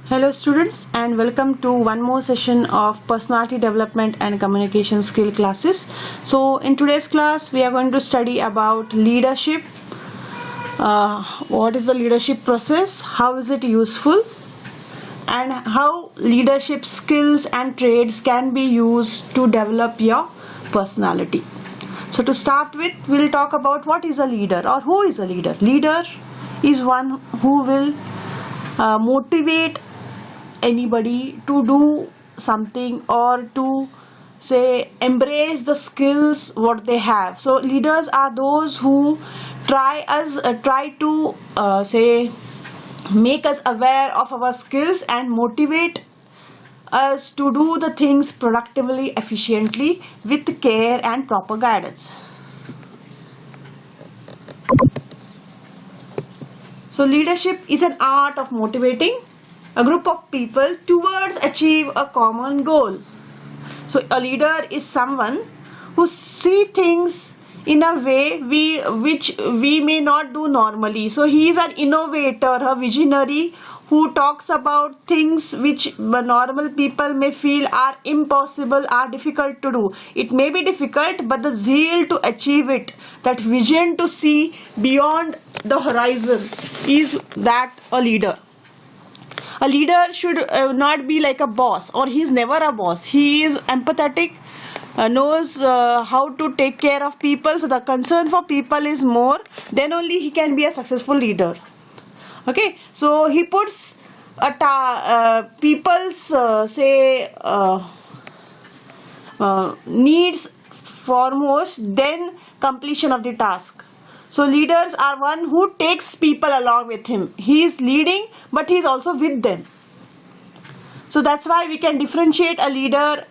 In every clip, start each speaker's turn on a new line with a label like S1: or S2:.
S1: Hello students, and welcome to one more session of personality development and communication skill classes. So in today's class we are going to study about leadership. What is the leadership process, how is it useful, and how leadership skills and traits can be used to develop your personality. So to start with, we'll talk about what is a leader or who is a leader. Leader is one who will motivate anybody to do something or to say embrace the skills what they have. So leaders are those who try to say make us aware of our skills and motivate us to do the things productively, efficiently, with care and proper guidance. So leadership is an art of motivating a group of people towards achieve a common goal. So a leader is someone who see things in a way which we may not do normally. So he is an innovator, a visionary who talks about things which normal people may feel are impossible, are difficult to do. It may be difficult, but the zeal to achieve it, that vision to see beyond the horizon, is that a leader. A leader should not be like a boss, or he is never a boss. He is empathetic, knows how to take care of people. So the concern for people is more, then only he can be a successful leader. Okay, so he puts people's needs foremost, then completion of the task. So leaders are one who takes people along with him. He is leading, but he is also with them. So that's why we can differentiate a leader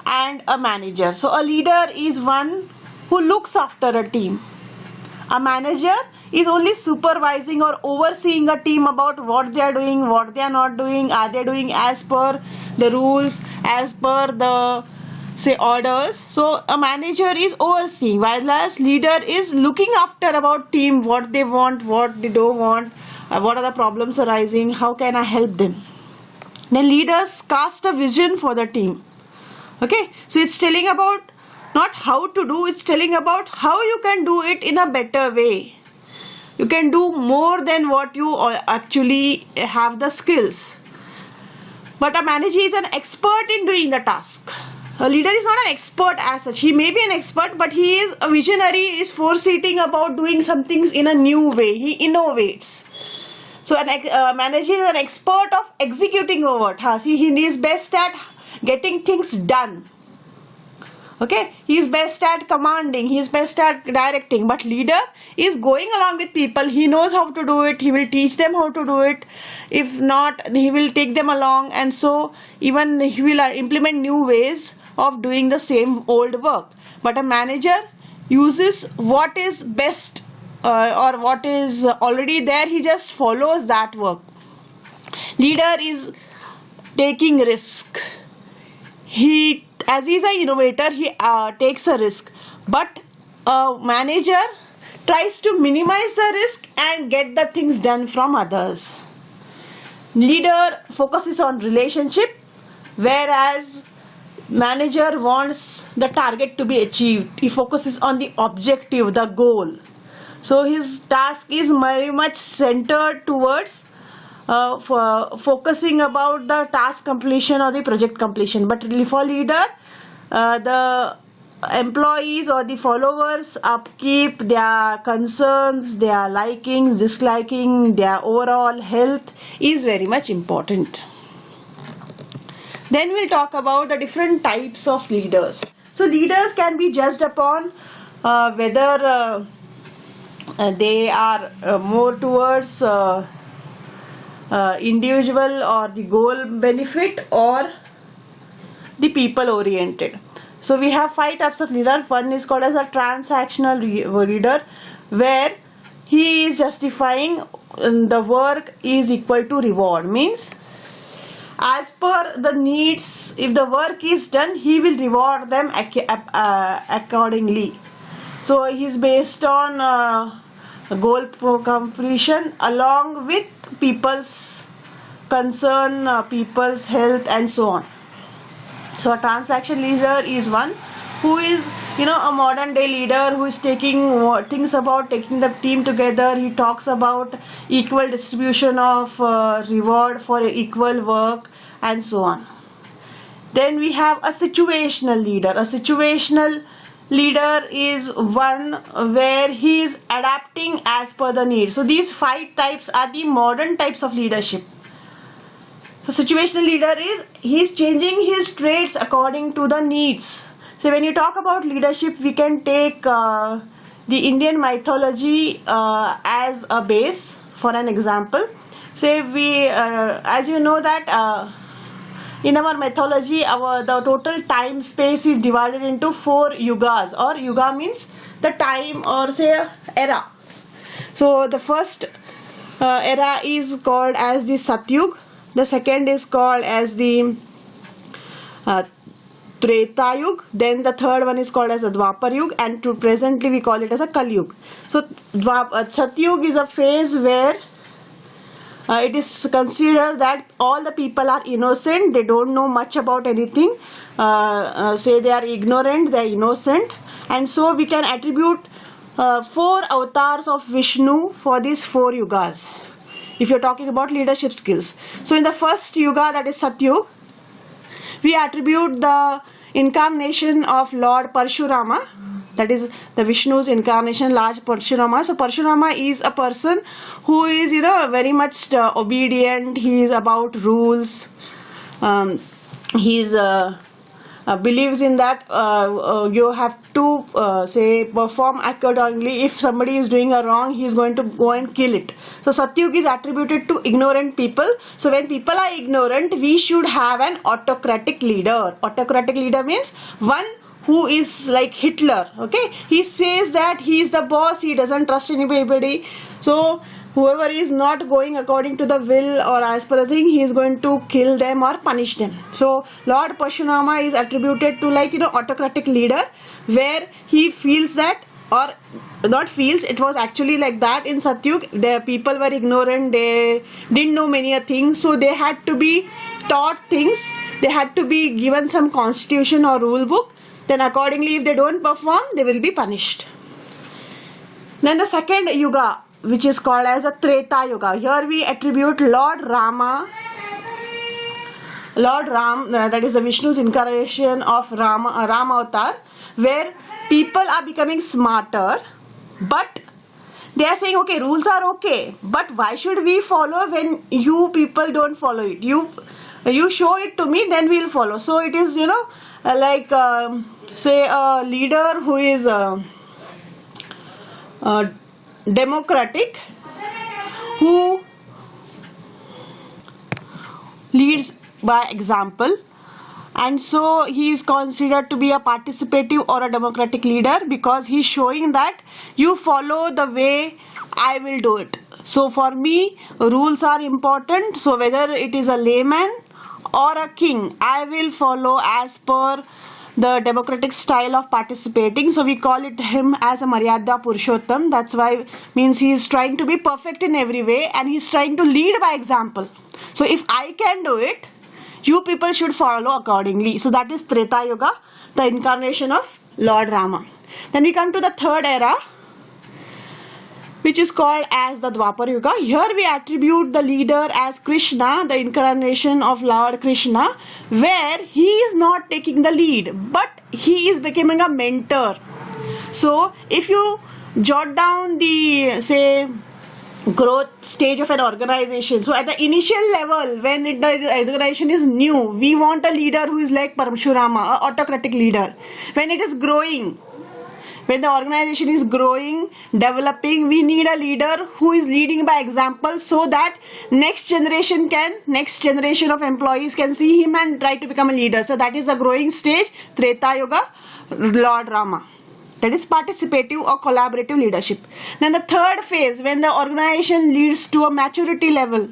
S1: and a manager. So a leader is one who looks after a team. A manager is only supervising or overseeing a team about what they are doing, what they are not doing, are they doing as per the rules, as per the orders. So a manager is overseeing, whereas leader is looking after about team, what they want, what they don't want, what are the problems arising, how can I help them. Then leaders cast a vision for the team. Okay, so it's telling about not how to do, it's telling about how you can do it in a better way. You can do more than what you actually have the skills. But a manager is an expert in doing the task. A leader is not an expert as such. He may be an expert, but he is a visionary, is foreseeing about doing some things in a new way. He innovates. So a manager is an expert of executing over. He is best at getting things done. Okay, he is best at commanding, he is best at directing, but leader is going along with people. He knows how to do it, he will teach them how to do it. If not, he will take them along, and so even he will implement new ways of doing the same old work. But a manager uses what is best or what is already there, he just follows that work. Leader is taking risk. As he is an innovator, he takes a risk, but a manager tries to minimize the risk and get the things done from others. Leader focuses on relationship, whereas manager wants the target to be achieved. He focuses on the objective, the goal. So his task is very much centered towards focusing about the task completion or the project completion. But for leader, the employees or the followers upkeep, their concerns, their likings, disliking, their overall health is very much important. Then we'll talk about the different types of leaders. So leaders can be judged upon whether they are more towards individual or the goal benefit, or the people oriented. So we have 5 types of leader. One is called as a transactional leader, where he is justifying the work is equal to reward, means as per the needs, if the work is done, he will reward them accordingly. So he is based on goal completion along with people's concern people's health and so on. So a transaction leader is one who is, a modern day leader who is thinks about taking the team together. He talks about equal distribution of reward for equal work and so on. Then we have a situational leader. A situational leader is one where he is adapting as per the need. So these 5 types are the modern types of leadership. So situational leader is, he is changing his traits according to the needs. So when you talk about leadership, we can take the Indian mythology as a base for an example. Say as you know that in our mythology, the total time space is divided into 4 yugas, or yuga means the time, or say era. So the first era is called as the Satyug. The second is called as the Treta Yug. Then the third one is called as the Dwapar Yug, and presently we call it as a Kali Yug. So Satyug is a phase where it is considered that all the people are innocent, they don't know much about anything, say they are ignorant, they are innocent, and so we can attribute 4 avatars of Vishnu for these 4 yugas, if you're talking about leadership skills. So in the first yuga, that is Satyug, we attribute the incarnation of Lord Parshurama, that is the Vishnu's incarnation, Lord Parshurama. So Parshurama is a person who is, very much obedient. He is about rules. He is believes in that you have to perform accordingly. If somebody is doing a wrong, he is going to go and kill it. So Satyug is attributed to ignorant people. So when people are ignorant, we should have an autocratic leader. Autocratic leader means one who is like Hitler. Okay, he says that he is the boss, he doesn't trust anybody. So whoever is not going according to the will or as per the thing, he is going to kill them or punish them. So Lord Parshurama is attributed to autocratic leader, where he feels that, or not feels, it was actually like that in Satyug. The people were ignorant, they didn't know many things, so they had to be taught things, they had to be given some constitution or rule book. Then accordingly, if they don't perform, they will be punished. Then the second yuga, which is called as a Treta Yuga. Here we attribute Lord Ram, that is the Vishnu's incarnation of Ram Avatar, where people are becoming smarter, but they are saying, okay, rules are okay, but why should we follow when you people don't follow it? You show it to me, then we'll follow. So it is, like say a leader who is democratic, who leads by example, and so he is considered to be a participative or a democratic leader, because he is showing that you follow the way I will do it. So for me, rules are important. So whether it is a layman or a king, I will follow as per the democratic style of participating. So we call it him as a Maryada Purushottam. That's why means he is trying to be perfect in every way, and he is trying to lead by example. So if I can do it, you people should follow accordingly. So that is Treta Yuga, the incarnation of Lord Rama. Then we come to the third era, which is called as the Dwapar Yuga. Here we attribute the leader as Krishna, the incarnation of Lord Krishna, where he is not taking the lead, but he is becoming a mentor. So if you jot down the, say, growth stage of an organization, so at the initial level, when the organization is new, we want a leader who is like Parshurama, an autocratic leader. When it is growing, when the organization is growing, developing, we need a leader who is leading by example, so that next generation of employees can see him and try to become a leader. So that is a growing stage, Treta Yuga, Lord Rama. That is participative or collaborative leadership. Then the third phase, when the organization leads to a maturity level,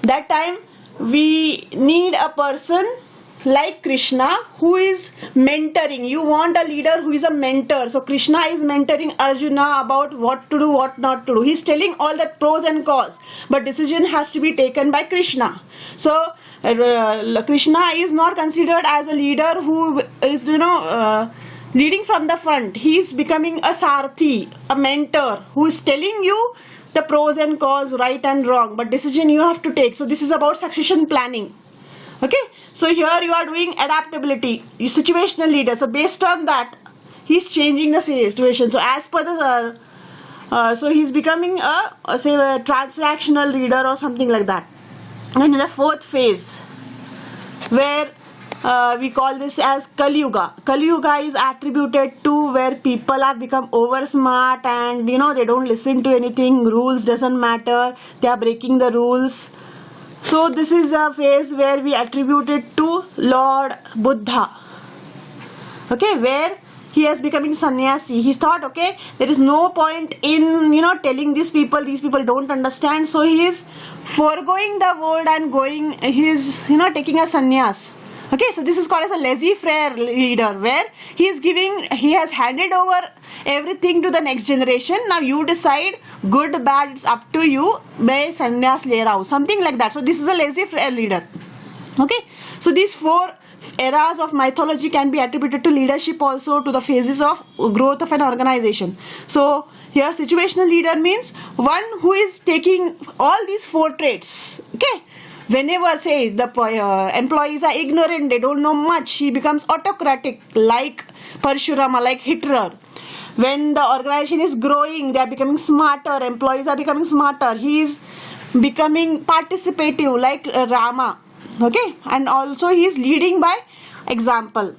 S1: that time we need a person like Krishna, who is mentoring. You want a leader who is a mentor. So Krishna is mentoring Arjuna about what to do, what not to do. He's telling all the pros and cons, but decision has to be taken by Krishna. So Krishna is not considered as a leader who is, leading from the front. He is becoming a Sarthi, a mentor who is telling you the pros and cons, right and wrong, but decision you have to take. So this is about succession planning. Okay, so here you are doing adaptability, you situational leader. So based on that, he's changing the situation. So as per the so he's becoming a say a transactional leader or something like that. And in the fourth phase, where we call this as Kali Yuga. Kali Yuga is attributed to where people have become over smart and they don't listen to anything. Rules doesn't matter. They are breaking the rules. So this is a phase where we attribute it to Lord Buddha. Okay, where he is becoming sannyasi. He thought, okay, there is no point in telling these people don't understand. So he is foregoing the world and going. He is taking a sannyas. Okay, so this is called as a laissez-faire leader, where he has handed over everything to the next generation. Now you decide, good, bad, it's up to you. Main sannyas le raha hu, something like that. So this is a laissez-faire leader. Okay, so these four eras of mythology can be attributed to leadership, also to the phases of growth of an organization. So here situational leader means one who is taking all these four traits. Okay, whenever say the employees are ignorant, they don't know much, he becomes autocratic like Parshurama, like Hitler. When the organization is growing, they are becoming smarter, employees are becoming smarter, he is becoming participative like Rama. Okay, and also he is leading by example.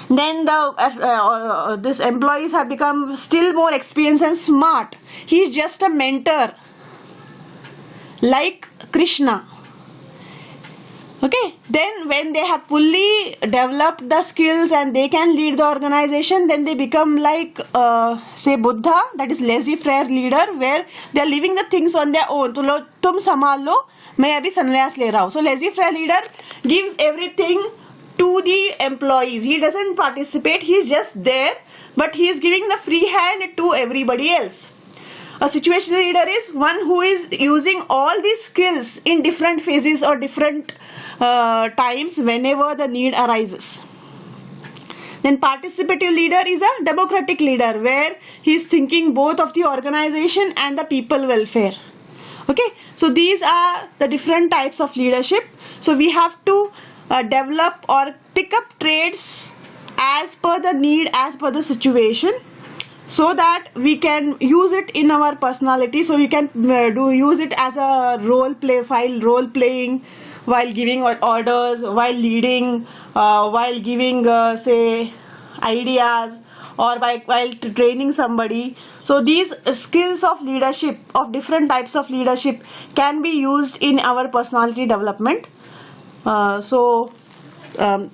S1: Then the these employees have become still more experienced and smart. He is just a mentor like Krishna. Okay, then when they have fully developed the skills and they can lead the organization, then they become like say Buddha, that is laissez-faire leader, where they are leaving the things on their own. Tum संभाल लो, मैं अभी संन्यास ले रहा हूँ. So laissez-faire leader gives everything to the employees. He doesn't participate, he is just there, but he is giving the free hand to everybody else. A situational leader is one who is using all these skills in different phases or different times whenever the need arises. Then participative leader is a democratic leader, where he is thinking both of the organization and the people welfare. Okay, so these are the different types of leadership. So we have to develop or pick up traits as per the need, as per the situation, so that we can use it in our personality. So you can use it as a role playing while giving orders, while leading, while giving say ideas, or while training somebody. So these skills of leadership, of different types of leadership, can be used in our personality development. I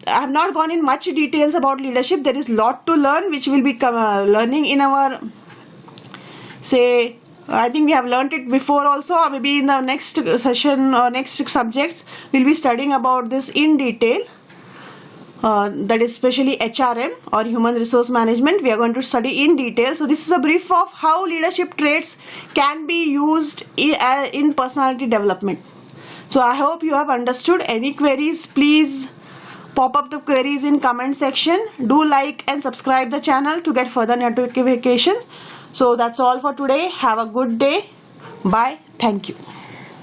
S1: have not gone in much details about leadership. There is lot to learn, which we'll be learning in our I think we have learnt it before also, or maybe in the next session or next subjects we'll be studying about this in detail. That is especially HRM or human resource management. We are going to study in detail. So this is a brief of how leadership traits can be used in personality development. So I hope you have understood. Any queries, please pop up the queries in comment section. Do like and subscribe the channel to get further notifications. So that's all for today. Have a good day. Bye. Thank you.